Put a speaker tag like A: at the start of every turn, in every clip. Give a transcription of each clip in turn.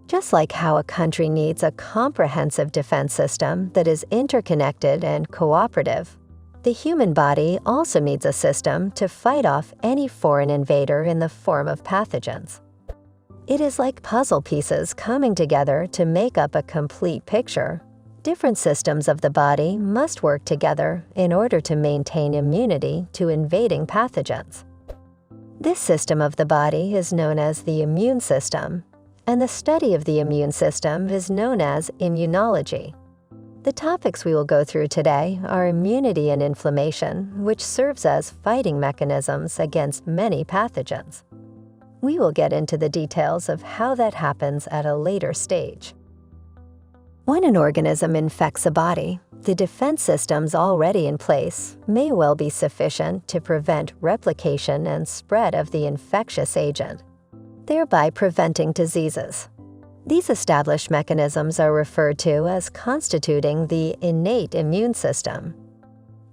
A: Just like how a country needs a comprehensive defense system that is interconnected and cooperative, the human body also needs a system to fight off any foreign invader in the form of pathogens. It is like puzzle pieces coming together to make up a complete picture. Different systems of the body must work together in order to maintain immunity to invading pathogens. This system of the body is known as the immune system, and the study of the immune system is known as immunology. The topics we will go through today are immunity and inflammation, which serves as fighting mechanisms against many pathogens. We will get into the details of how that happens at a later stage. When an organism infects a body, the defense systems already in place may well be sufficient to prevent replication and spread of the infectious agent, thereby preventing diseases. These established mechanisms are referred to as constituting the innate immune system.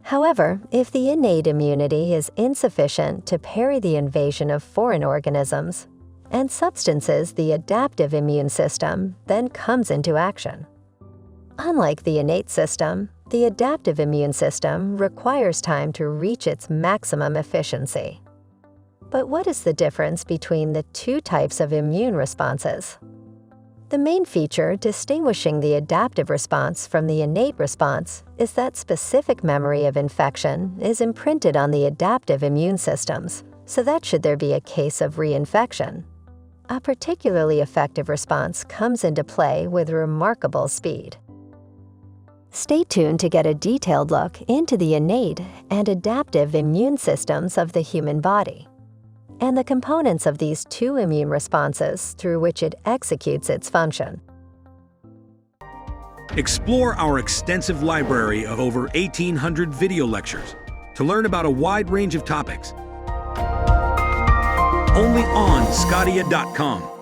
A: However, if the innate immunity is insufficient to parry the invasion of foreign organisms, and substances, the adaptive immune system then comes into action. Unlike the innate system, the adaptive immune system requires time to reach its maximum efficiency. But what is the difference between the two types of immune responses? The main feature distinguishing the adaptive response from the innate response is that specific memory of infection is imprinted on the adaptive immune systems, so that should there be a case of reinfection, a particularly effective response comes into play with remarkable speed. Stay tuned to get a detailed look into the innate and adaptive immune systems of the human body, and the components of these two immune responses through which it executes its function.
B: Explore our extensive library of over 1,800 video lectures to learn about a wide range of topics. Only on sqadia.com.